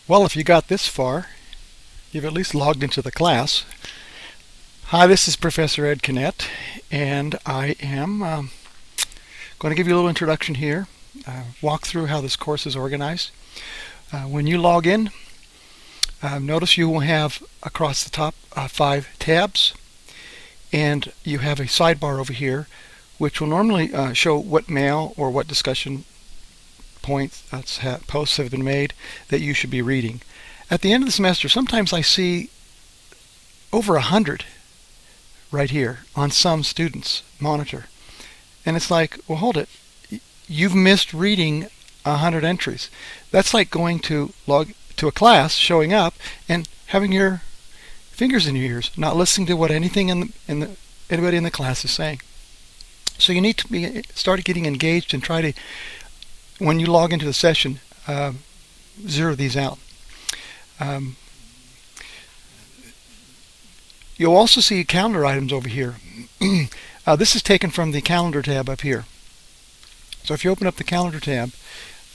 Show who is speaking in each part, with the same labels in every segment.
Speaker 1: Well, if you got this far, you've at least logged into the class. Hi, this is Professor Ed Kinnett, and I am going to give you a little introduction here, walk through how this course is organized. When you log in, notice you will have across the top 5 tabs, and you have a sidebar over here which will normally show what mail or what discussion points, posts have been made that you should be reading. At the end of the semester, sometimes I see over 100 right here on some students' monitor. And it's like, well, hold it. You've missed reading 100 entries. That's like going to log to a class, showing up, and having your fingers in your ears, not listening to what anything anybody in the class is saying. So you need to start getting engaged and try to, when you log into the session, zero these out. You'll also see calendar items over here. This is taken from the calendar tab up here. So if you open up the calendar tab,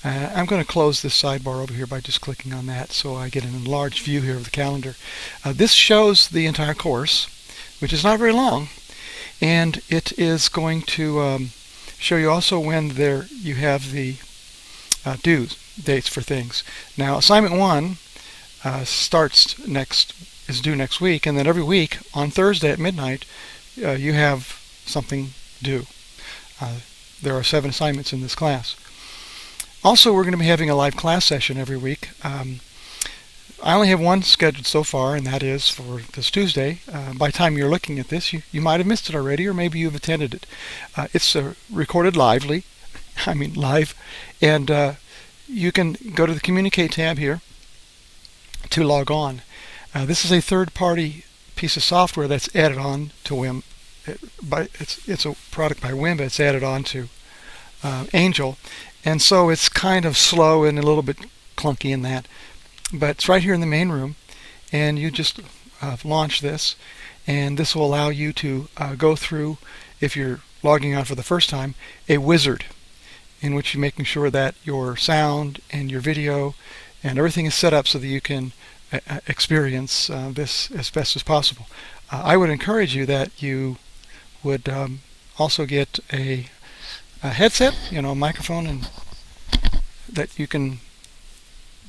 Speaker 1: I'm going to close this sidebar over here by just clicking on that so I get an enlarged view here of the calendar. This shows the entire course, which is not very long, and it is going to show you also when you have the due dates for things. Now, assignment 1 is due next week, and then every week on Thursday at midnight you have something due. There are 7 assignments in this class. Also, we're going to be having a live class session every week. I only have one scheduled so far, and that is for this Tuesday. By the time you're looking at this, you might have missed it already, or maybe you've attended it. It's recorded live, and you can go to the Communicate tab here to log on. This is a third-party piece of software that's added on to WIM. It's a product by WIM, but it's added on to Angel, and so it's kind of slow and a little bit clunky in that. But it's right here in the main room, and you just launch this, and this will allow you to go through, if you're logging on for the first time, a wizard in which you're making sure that your sound and your video and everything is set up so that you can experience this as best as possible. I would encourage you that you would also get a headset, a microphone, and that you can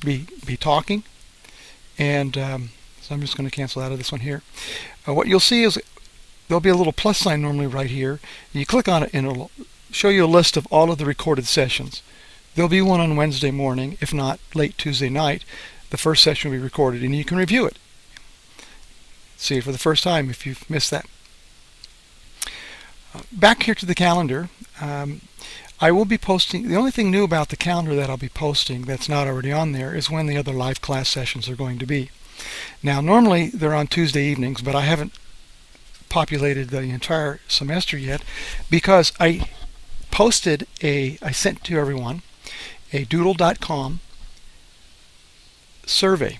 Speaker 1: be talking. And so I'm just going to cancel out of this one here. What you'll see is there'll be a little plus sign normally right here. You click on it and it'll show you a list of all of the recorded sessions. There'll be one on Wednesday morning, if not late Tuesday night. The first session will be recorded, and you can review it. See it for the first time if you've missed that. Back here to the calendar, I will be posting. The only thing new about the calendar that I'll be posting that's not already on there is when the other live class sessions are going to be. Now, normally they're on Tuesday evenings, but I haven't populated the entire semester yet because I sent to everyone a Doodle.com survey,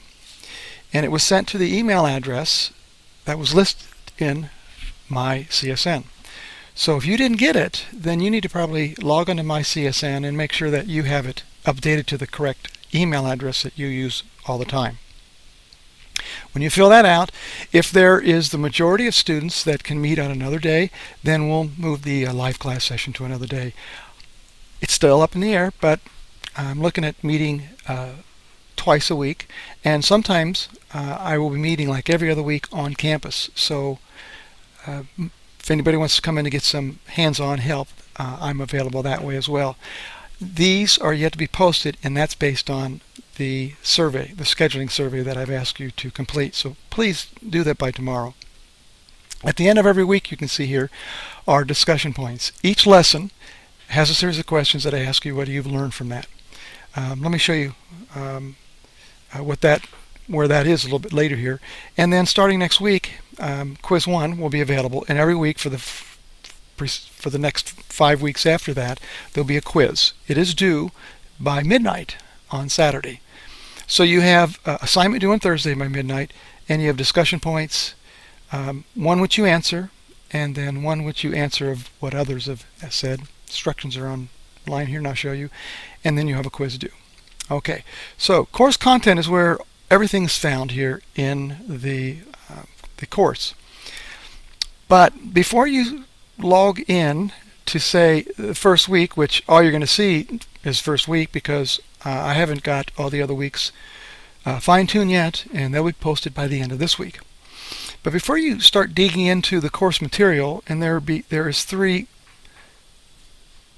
Speaker 1: and it was sent to the email address that was listed in my CSN. So if you didn't get it, then you need to probably log onto my CSN and make sure that you have it updated to the correct email address that you use all the time. When you fill that out, if there is the majority of students that can meet on another day, then we'll move the live class session to another day. It's still up in the air, but I'm looking at meeting twice a week, and sometimes I will be meeting like every other week on campus. So if anybody wants to come in to get some hands-on help, I'm available that way as well. These are yet to be posted, and that's based on the survey, the scheduling survey that I've asked you to complete. So please do that by tomorrow. At the end of every week, you can see here are discussion points. Each lesson has a series of questions that I ask you, what do you learn from that? Let me show you where that is a little bit later here. And then starting next week, quiz 1 will be available, and every week for the next 5 weeks after that, there'll be a quiz. It is due by midnight on Saturday. So you have assignment due on Thursday by midnight, and you have discussion points, one which you answer, and then one which you answer of what others have said. Instructions are online here, and I'll show you. And then you have a quiz due. Okay, so course content is where everything's found here in the course. But before you log in to say the first week, which all you're going to see is first week because I haven't got all the other weeks fine-tuned yet, and they'll be posted by the end of this week. But before you start digging into the course material, and there is 3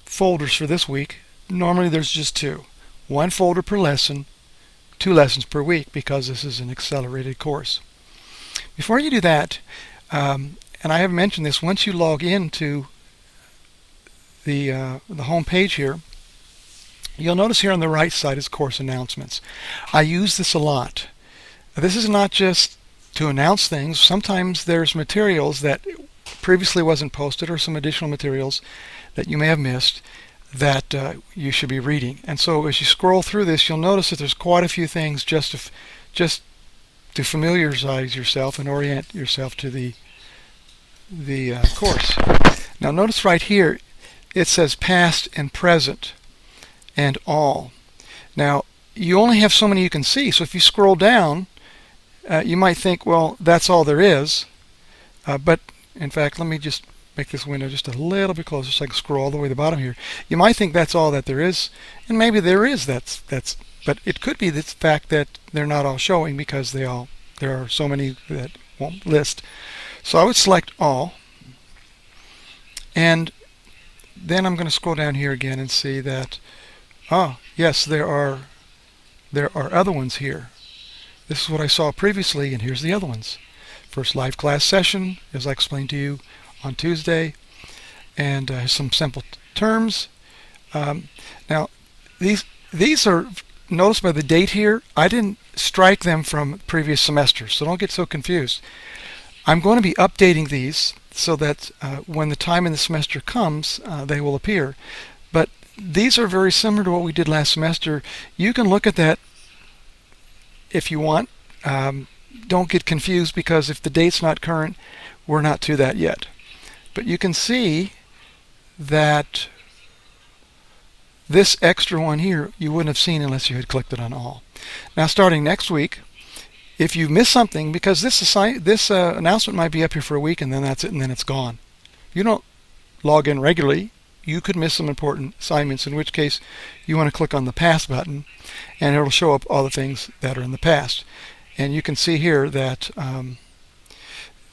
Speaker 1: folders for this week. Normally there's just 2. 1 folder per lesson, 2 lessons per week because this is an accelerated course. Before you do that, and I have mentioned this, once you log into the home page here, you'll notice here on the right side is course announcements. I use this a lot. This is not just to announce things. Sometimes there's materials that previously wasn't posted or some additional materials that you may have missed that you should be reading. And so as you scroll through this, you'll notice that there's quite a few things just to familiarize yourself and orient yourself to the course. Now notice right here it says past and present and all. Now you only have so many you can see, so if you scroll down you might think, well, that's all there is, but in fact, let me just make this window just a little bit closer so I can scroll all the way to the bottom here. You might think that's all that there is, and maybe there is. But it could be the fact that they're not all showing because there are so many that won't list. So I would select all, and then I'm going to scroll down here again and see that, oh yes, there are other ones here. This is what I saw previously, and here's the other ones. First live class session, as I explained to you on Tuesday, and some simple terms. Now, these are, notice by the date here, I didn't strike them from previous semesters, so don't get so confused. I'm going to be updating these so that when the time in the semester comes, they will appear. But these are very similar to what we did last semester. You can look at that if you want. Don't get confused because if the date's not current, we're not to that yet. But you can see that this extra one here you wouldn't have seen unless you had clicked it on all. Now starting next week, if you miss something, because this announcement might be up here for a week and then that's it and then it's gone. If you don't log in regularly, you could miss some important assignments, in which case you want to click on the past button and it'll show up all the things that are in the past. And you can see here that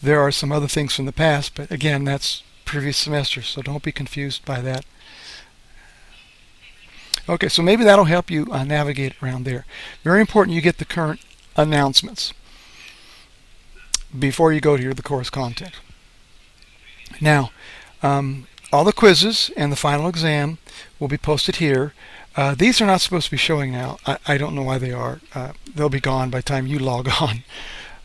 Speaker 1: there are some other things from the past, but again, that's previous semester, so don't be confused by that. Okay, so maybe that'll help you navigate around there. Very important you get the current announcements before you go to the course content. Now, all the quizzes and the final exam will be posted here. These are not supposed to be showing now. I don't know why they are. They'll be gone by the time you log on.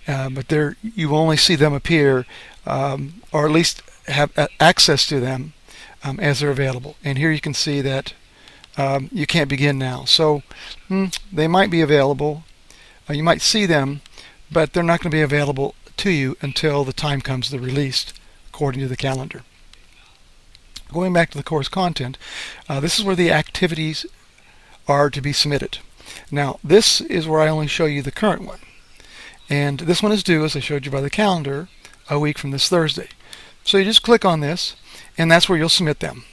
Speaker 1: But you only see them appear, or at least have access to them as they're available. And here you can see that you can't begin now. So they might be available. You might see them, but they're not going to be available to you until the time comes they're released according to the calendar. Going back to the course content, this is where the activities are to be submitted. Now this is where I only show you the current one, and this one is due, as I showed you by the calendar, a week from this Thursday. So you just click on this and that's where you'll submit them,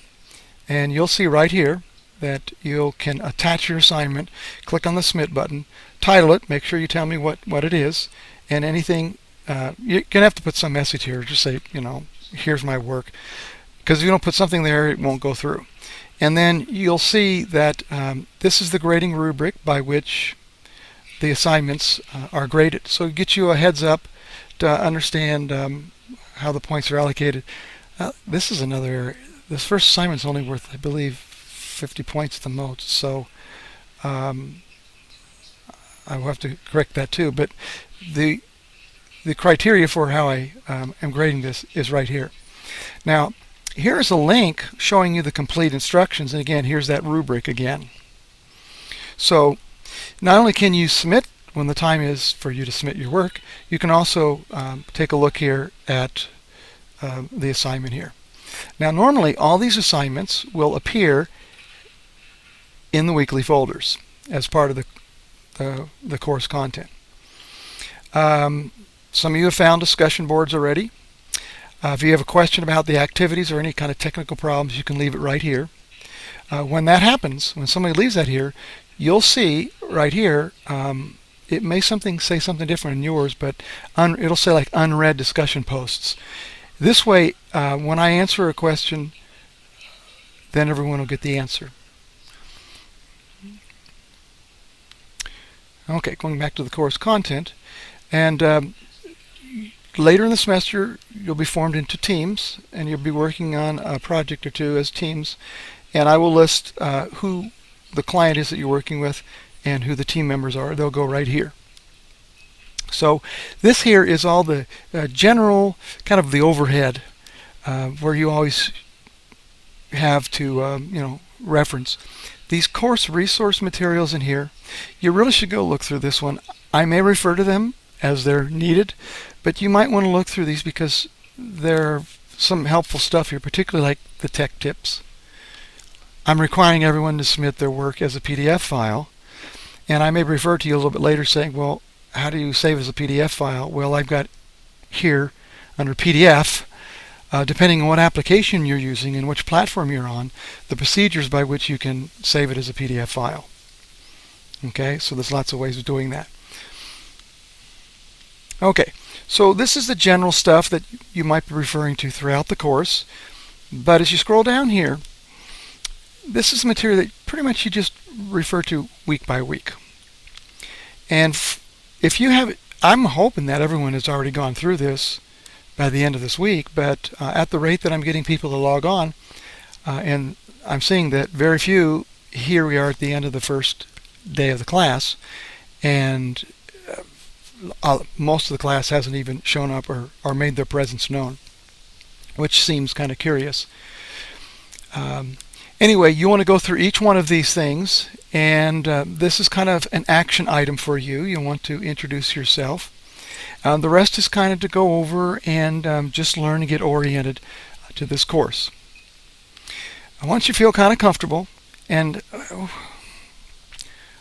Speaker 1: and you'll see right here that you can attach your assignment. Click on the submit button, title it, make sure you tell me what it is, and anything. You're gonna have to put some message here, just say, here's my work, because if you don't put something there it won't go through. And then you'll see that this is the grading rubric by which the assignments are graded. So it gets you a heads up to understand how the points are allocated. This is another area. This first assignment is only worth, I believe, 50 points at the most. So I will have to correct that too. But the criteria for how I am grading this is right here. Now, here's a link showing you the complete instructions, and again, here's that rubric again. So not only can you submit when the time is for you to submit your work, you can also take a look here at the assignment here. Now normally all these assignments will appear in the weekly folders. as part of the course content. Some of you have found discussion boards already. If you have a question about the activities or any kind of technical problems, you can leave it right here. When that happens, when somebody leaves that here, you'll see right here, it may say something different in yours, but it'll say like unread discussion posts. This way, when I answer a question, then everyone will get the answer. Okay, going back to the course content, and later in the semester you'll be formed into teams, and you'll be working on a project or two as teams, and I will list who the client is that you're working with and who the team members are. They'll go right here. So this here is all the general kind of the overhead where you always have to reference. These course resource materials in here, you really should go look through this one. I may refer to them as they're needed, but you might want to look through these because there are some helpful stuff here, particularly like the tech tips. I'm requiring everyone to submit their work as a PDF file, and I may refer to you a little bit later saying, well, how do you save as a PDF file? Well, I've got here under PDF, depending on what application you're using and which platform you're on, the procedures by which you can save it as a PDF file. Okay, so there's lots of ways of doing that. Okay, so this is the general stuff that you might be referring to throughout the course, but as you scroll down here, this is material that pretty much you just refer to week by week. And if you have, I'm hoping that everyone has already gone through this by the end of this week, but at the rate that I'm getting people to log on, and I'm seeing that very few, here we are at the end of the first day of the class, and most of the class hasn't even shown up or made their presence known, which seems kind of curious. Anyway, you want to go through each one of these things, and this is kind of an action item for you. You want to introduce yourself. The rest is kind of to go over and just learn and get oriented to this course. Once you feel kind of comfortable, and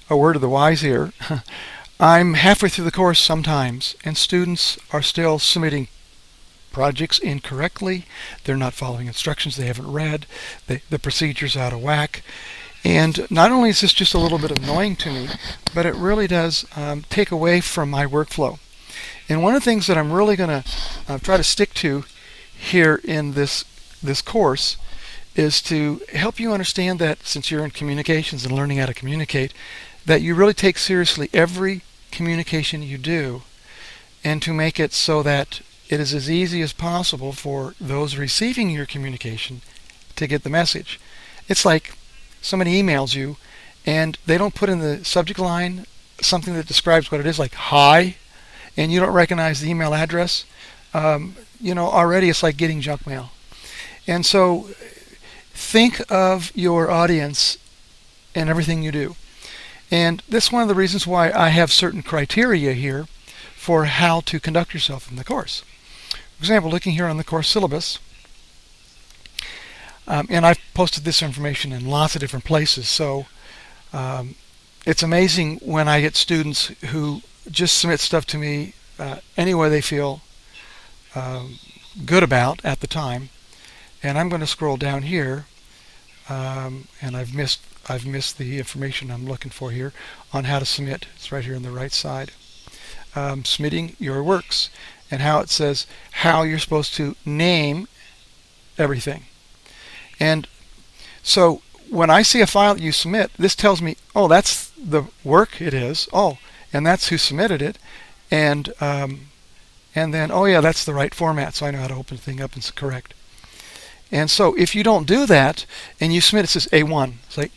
Speaker 1: a word of the wise here, I'm halfway through the course sometimes, and students are still submitting projects incorrectly. They're not following instructions they haven't read. The procedure's out of whack. And not only is this just a little bit annoying to me, but it really does take away from my workflow. And one of the things that I'm really going to try to stick to here in this course is to help you understand that since you're in communications and learning how to communicate, that you really take seriously every communication you do, and to make it so that it is as easy as possible for those receiving your communication to get the message. It's like somebody emails you and they don't put in the subject line something that describes what it is, like hi, and you don't recognize the email address. Already it's like getting junk mail. And so think of your audience in everything you do. And this is one of the reasons why I have certain criteria here for how to conduct yourself in the course. For example, looking here on the course syllabus, and I've posted this information in lots of different places, so it's amazing when I get students who just submit stuff to me any way they feel good about at the time. And I'm going to scroll down here, and I've missed the information I'm looking for here on how to submit. It's right here on the right side. Submitting your works, and how it says how you're supposed to name everything. And so when I see a file that you submit, this tells me, oh, that's the work it is. Oh, and that's who submitted it. And then, oh yeah, that's the right format, so I know how to open the thing up and it's correct. And so if you don't do that and you submit, it says A1. It's like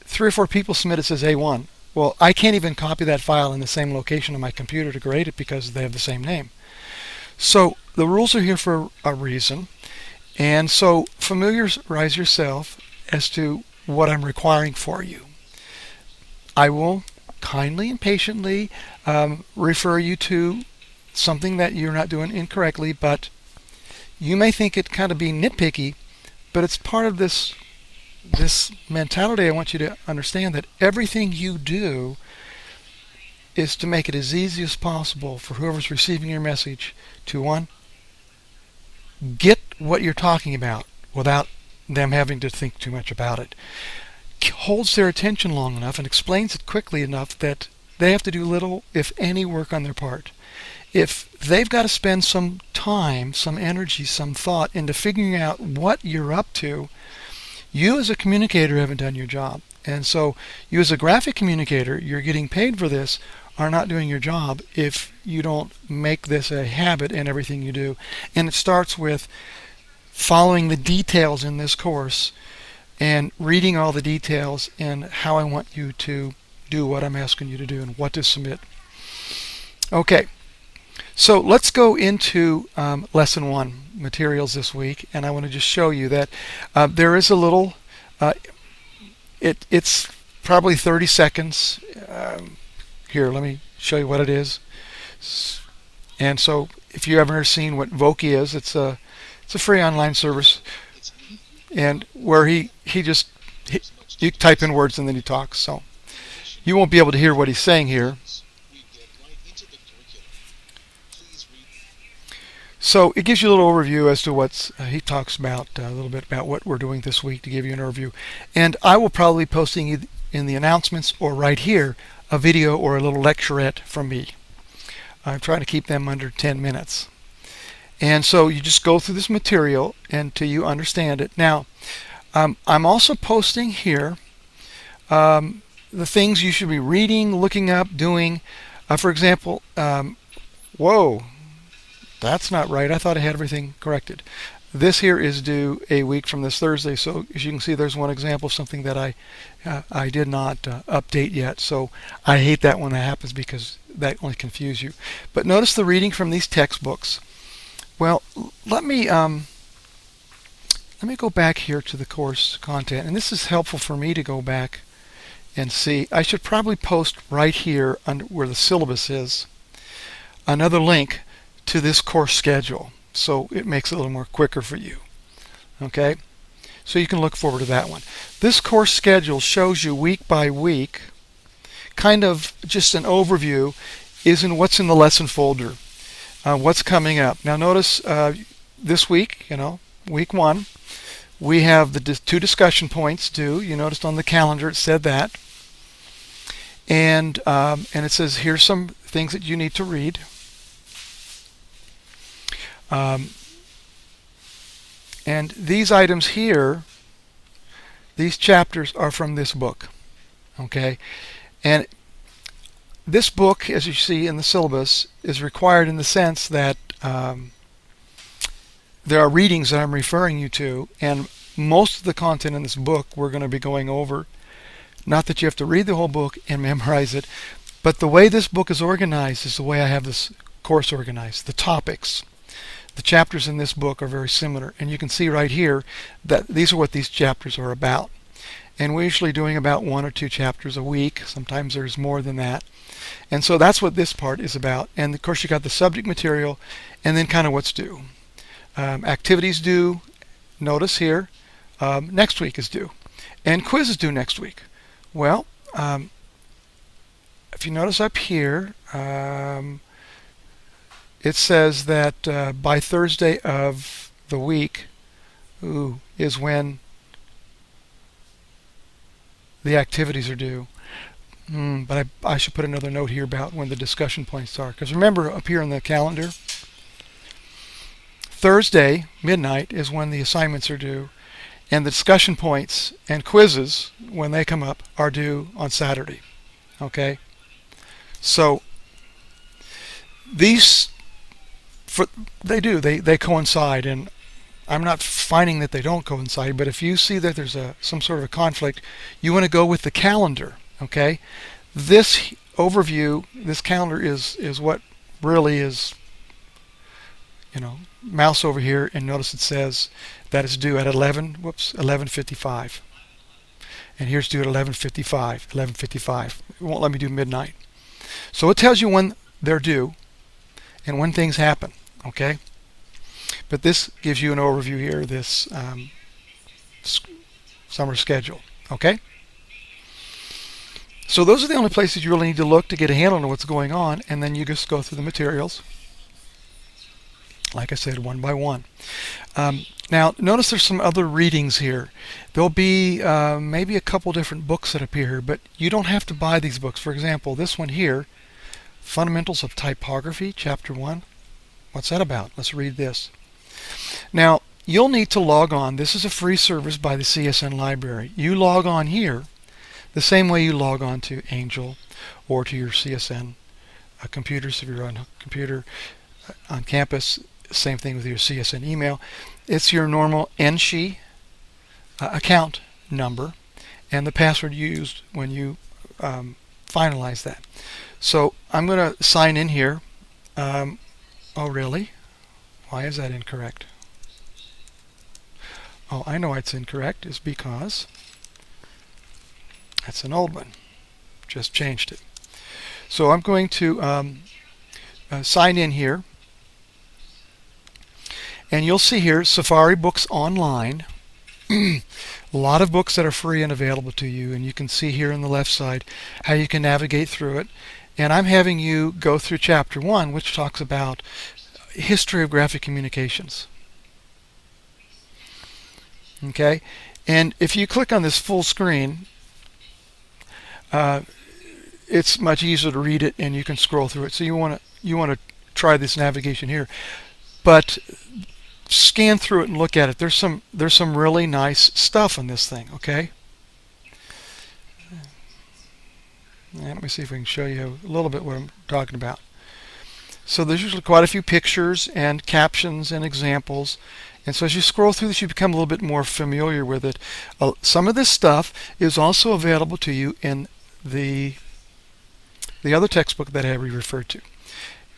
Speaker 1: 3 or 4 people submit, it says A1. Well, I can't even copy that file in the same location on my computer to grade it because they have the same name. So the rules are here for a reason. And so familiarize yourself as to what I'm requiring for you. I will kindly and patiently refer you to something that you're not doing incorrectly, but you may think it kind of be nitpicky, but it's part of this this mentality, I want you to understand that everything you do is to make it as easy as possible for whoever's receiving your message to, one, get what you're talking about without them having to think too much about it. Holds their attention long enough and explains it quickly enough that they have to do little, if any, work on their part. If they've got to spend some time, some energy, some thought into figuring out what you're up to, you as a communicator haven't done your job. And so you as a graphic communicator, you're getting paid for this, are not doing your job if you don't make this a habit in everything you do. And it starts with following the details in this course and reading all the details and how I want you to do what I'm asking you to do and what to submit. Okay, so let's go into lesson 1, materials this week, and I want to just show you that there is a little, it's probably 30 seconds. Here, let me show you what it is. And so if you haven't ever seen what Voki is, it's a free online service, and where you type in words and then he talks. So you won't be able to hear what he's saying here. So it gives you a little overview as to what he talks about, a little bit about what we're doing this week to give you an overview. And I will probably be posting in the announcements or right here a video or a little lecturette from me. I'm trying to keep them under 10 minutes. And so you just go through this material until you understand it. Now, I'm also posting here the things you should be reading, looking up, doing. For example, whoa, that's not right. I thought I had everything corrected. This here is due a week from this Thursday. So as you can see, there's one example of something that I did not update yet. So I hate that when that happens because that only confuses you. But notice the reading from these textbooks. Well, let me go back here to the course content, and this is helpful for me to go back and see. I should probably post right here under where the syllabus is another link to this course schedule, so it makes it a little more quicker for you. Okay, so you can look forward to that one. This course schedule shows you week by week, kind of just an overview, what's in the lesson folder. What's coming up. Now notice this week, week 1, we have the 2 discussion points due. You noticed on the calendar it said that. And it says here's some things that you need to read. And these items here, these chapters are from this book. Okay? And this book, as you see in the syllabus, is required in the sense that there are readings that I'm referring you to, and most of the content in this book we're going to be going over. Not that you have to read the whole book and memorize it, but the way this book is organized is the way I have this course organized. The topics, the chapters in this book are very similar, and you can see right here that these are what these chapters are about. And we're usually doing about 1 or 2 chapters a week. Sometimes there's more than that. And so that's what this part is about. And of course you got the subject material and then kind of what's due. Activities due, notice here, next week is due. And quiz is due next week. Well, if you notice up here, it says that by Thursday of the week is when the activities are due. But I should put another note here about when the discussion points are. Because remember, up here in the calendar, Thursday, midnight, is when the assignments are due. And the discussion points and quizzes, when they come up, are due on Saturday. Okay? So, these, they coincide. And I'm not finding that they don't coincide, but if you see that there's some sort of a conflict, you want to go with the calendar. Okay, this overview, this calendar is what really is, mouse over here and notice it says that it's due at 11:55, and here's due at 11:55. It won't let me do midnight, so it tells you when they're due and when things happen. Okay, but this gives you an overview here. This summer schedule. Okay? So those are the only places you really need to look to get a handle on what's going on, and then you just go through the materials, like I said, one by one. Now, notice there's some other readings here. There'll be maybe a couple different books that appear here, but you don't have to buy these books. For example, this one here, Fundamentals of Typography, Chapter 1. What's that about? Let's read this. Now, you'll need to log on. This is a free service by the CSN Library. You log on here the same way you log on to Angel or to your CSN computers if you're on a computer on campus. Same thing with your CSN email. It's your normal NSHE account number and the password used when you finalize that. So I'm going to sign in here. Oh, really? Why is that incorrect? Oh, I know why it's incorrect. It's because that's an old one. Just changed it. So I'm going to sign in here. And you'll see here Safari Books Online. A lot of books that are free and available to you. And you can see here on the left side how you can navigate through it. And I'm having you go through Chapter 1, which talks about history of graphic communications. Okay, and if you click on this full screen, it's much easier to read it, and you can scroll through it. So you want to try this navigation here, but scan through it and look at it. There's some really nice stuff on this thing. Okay, let me see if we can show you a little bit what I'm talking about. So there's usually quite a few pictures and captions and examples. And so as you scroll through this, you become a little bit more familiar with it. Some of this stuff is also available to you in the other textbook that I referred to.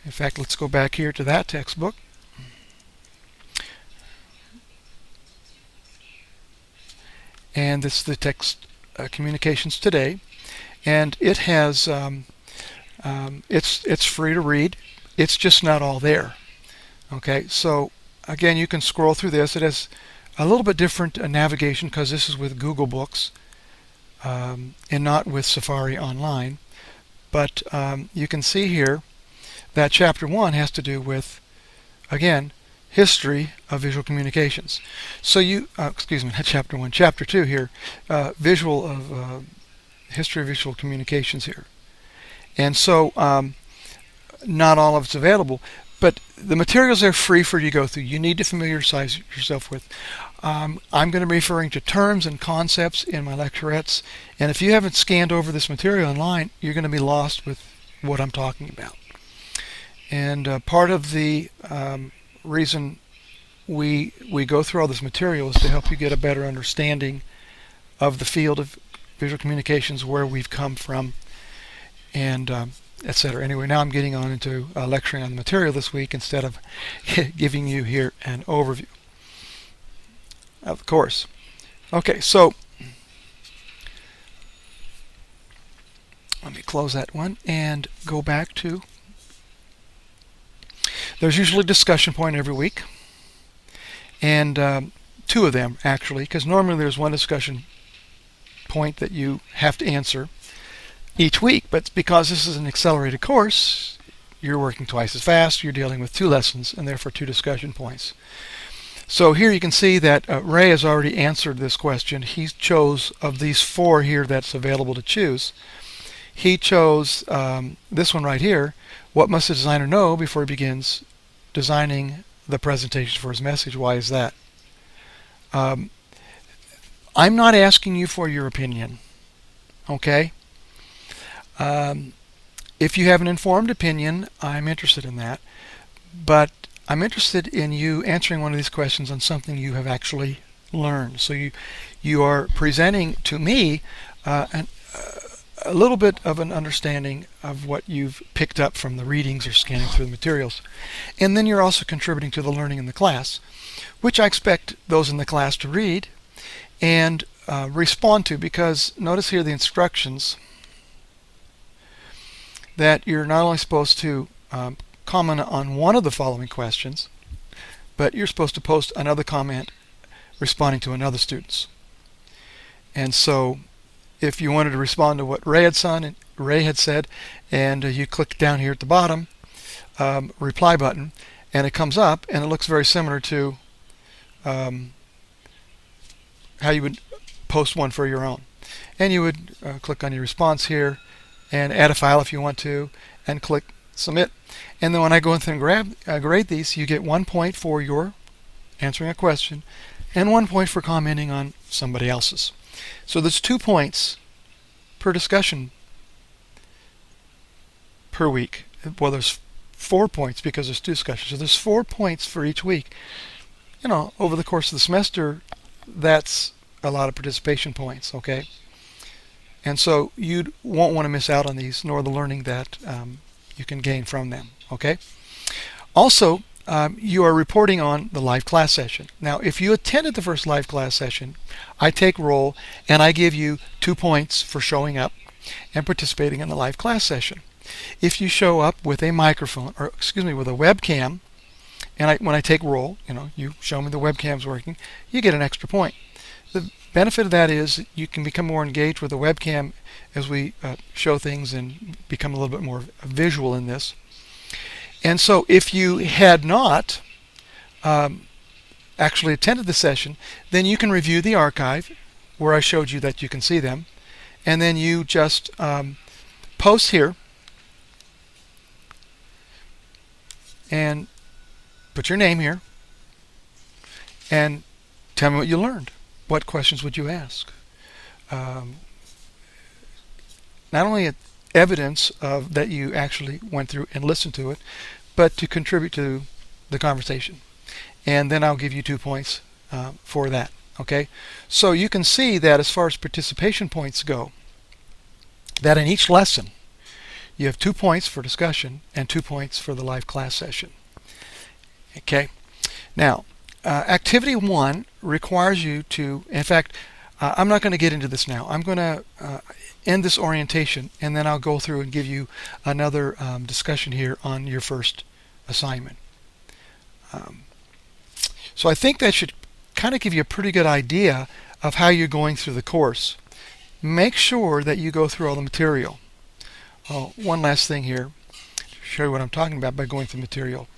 Speaker 1: In fact, let's go back here to that textbook. And this is the Text Communications Today. And it has, it's free to read. It's just not all there. Okay, so again, you can scroll through this. It has a little bit different navigation because this is with Google Books and not with Safari Online. But you can see here that Chapter 1 has to do with, again, history of visual communications. So you, excuse me, not Chapter 1, Chapter 2 here, history of visual communications here. And so not all of it's available, but the materials are free for you to go through. You need to familiarize yourself with. I'm going to be referring to terms and concepts in my lecturettes, and if you haven't scanned over this material online, you're going to be lost with what I'm talking about. And part of the reason we go through all this material is to help you get a better understanding of the field of visual communications, where we've come from, and etc. Anyway, now I'm getting on into lecturing on the material this week instead of giving you here an overview of the course. Okay, so let me close that one and go back to, there's usually a discussion point every week, and two of them actually, because normally there's one discussion point that you have to answer each week, but because this is an accelerated course, you're working twice as fast. You're dealing with 2 lessons and therefore 2 discussion points. So here you can see that Ray has already answered this question. He chose, of these 4 here that's available to choose, he chose this one right here. What must a designer know before he begins designing the presentation for his message? Why is that? I'm not asking you for your opinion, okay? If you have an informed opinion, I'm interested in that, but I'm interested in you answering one of these questions on something you have actually learned. So you are presenting to me a little bit of an understanding of what you've picked up from the readings or scanning through the materials. And then you're also contributing to the learning in the class, which I expect those in the class to read and respond to, because notice here the instructions that you're not only supposed to comment on one of the following questions, but you're supposed to post another comment responding to another student's. And so if you wanted to respond to what Ray had said, and you click down here at the bottom, reply button, and it comes up, and it looks very similar to how you would post one for your own. And you would click on your response here and add a file if you want to, and click submit. And then when I go in and grade these, you get 1 point for your answering a question and 1 point for commenting on somebody else's. So there's 2 points per discussion per week. Well, there's 4 points because there's 2 discussions. So there's 4 points for each week. You know, over the course of the semester, that's a lot of participation points, okay? And so you won't want to miss out on these, nor the learning that you can gain from them, okay? Also, you are reporting on the live class session. Now, if you attended the first live class session, I take roll and I give you 2 points for showing up and participating in the live class session. If you show up with a microphone, or excuse me, with a webcam, and when I take roll, you know, you show me the webcam's working, you get an extra point. The benefit of that is you can become more engaged with the webcam as we show things and become a little bit more visual in this. And so if you had not actually attended the session, then you can review the archive where I showed you that you can see them, and then you just post here and put your name here and tell me what you learned. What questions would you ask? Not only evidence of that you actually went through and listened to it, but to contribute to the conversation. And then I'll give you 2 points for that. Okay, so you can see that as far as participation points go, that in each lesson you have 2 points for discussion and 2 points for the live class session. Okay, now activity 1 requires you to, in fact, I'm not going to get into this now. I'm going to end this orientation, and then I'll go through and give you another discussion here on your first assignment. So I think that should kind of give you a pretty good idea of how you're going through the course. Make sure that you go through all the material. Oh, one last thing here to show you what I'm talking about by going through material.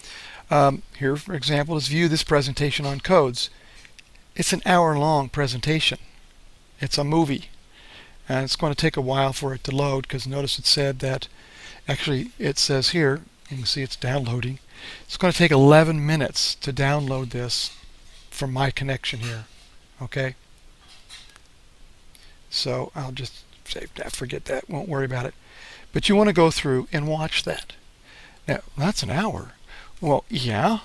Speaker 1: Here, for example, is view this presentation on codes. It's an hour-long presentation. It's a movie. And it's going to take a while for it to load, because notice it said that, actually it says here, you can see it's downloading. It's going to take 11 minutes to download this from my connection here. Okay? So I'll just save that, forget that, won't worry about it. But you want to go through and watch that. Now, that's an hour. Well, yeah.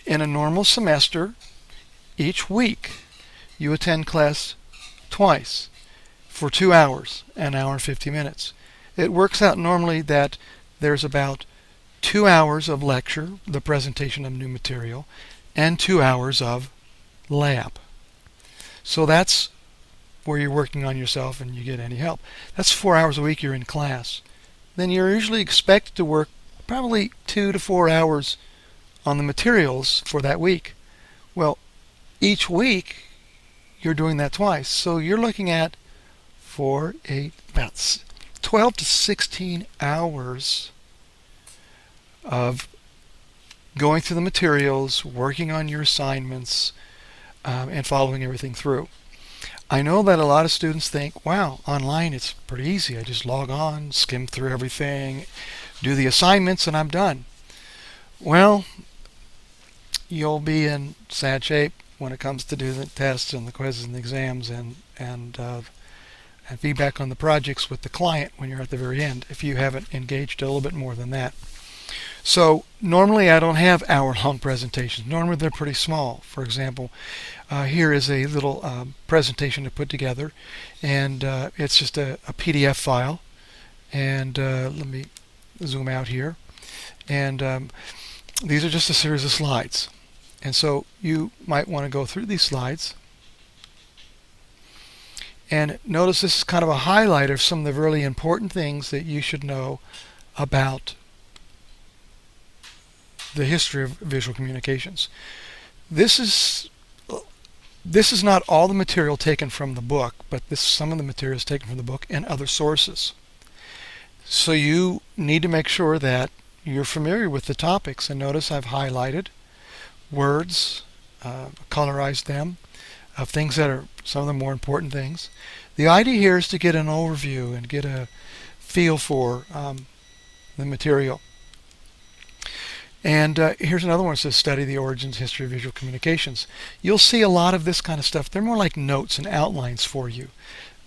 Speaker 1: In a normal semester, each week, you attend class twice for 2 hours, an hour and 50 minutes. It works out normally that there's about 2 hours of lecture, the presentation of new material, and 2 hours of lab. So that's where you're working on yourself and you get any help. That's 4 hours a week you're in class. Then you're usually expected to work probably 2 to 4 hours on the materials for that week. Well, each week you're doing that twice. So you're looking at about 12 to 16 hours of going through the materials, working on your assignments, and following everything through. I know that a lot of students think, wow, online it's pretty easy. I just log on, skim through everything, do the assignments, and I'm done. Well, you'll be in sad shape when it comes to do the tests and the quizzes and the exams and feedback on the projects with the client when you're at the very end, if you haven't engaged a little bit more than that. So normally I don't have hour-long presentations. Normally they're pretty small. For example, here is a little presentation to put together, and it's just a PDF file. And let me zoom out here. And these are just a series of slides. And so you might want to go through these slides. And notice this is kind of a highlight of some of the really important things that you should know about the history of visual communications. This is This is not all the material taken from the book, but this is some of the materials taken from the book and other sources. So you need to make sure that you're familiar with the topics. And notice I've highlighted words, colorized them, of things that are some of the more important things. The idea here is to get an overview and get a feel for the material. And here's another one that says study the origins, history of visual communications. You'll see a lot of this kind of stuff. They're more like notes and outlines for you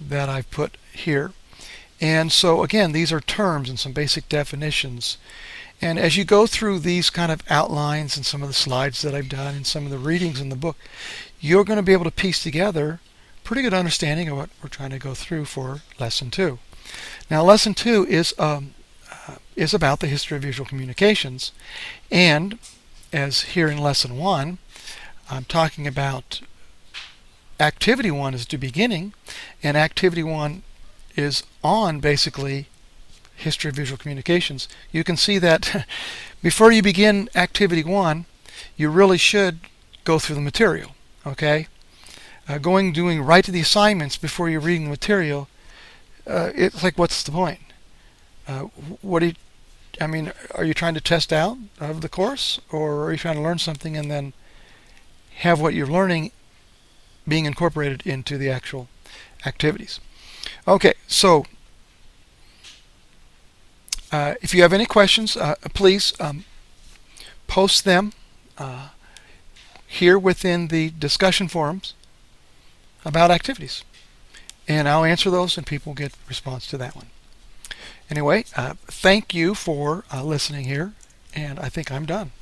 Speaker 1: that I've put here. And so again, these are terms and some basic definitions. And as you go through these kind of outlines and some of the slides that I've done and some of the readings in the book, you're going to be able to piece together a pretty good understanding of what we're trying to go through for Lesson 2. Now, Lesson 2 is about the history of visual communications. And as here in Lesson 1, I'm talking about Activity 1 is the beginning, and Activity 1 is on basically history of visual communications. You can see that before you begin Activity 1, you really should go through the material. Okay, doing right to the assignments before you're reading the material, it's like, what's the point? I mean, are you trying to test out of the course, or are you trying to learn something and then have what you're learning being incorporated into the actual activities? Okay, so if you have any questions, please post them here within the discussion forums about activities, and I'll answer those and people get response to that one. Anyway, thank you for listening here, and I think I'm done.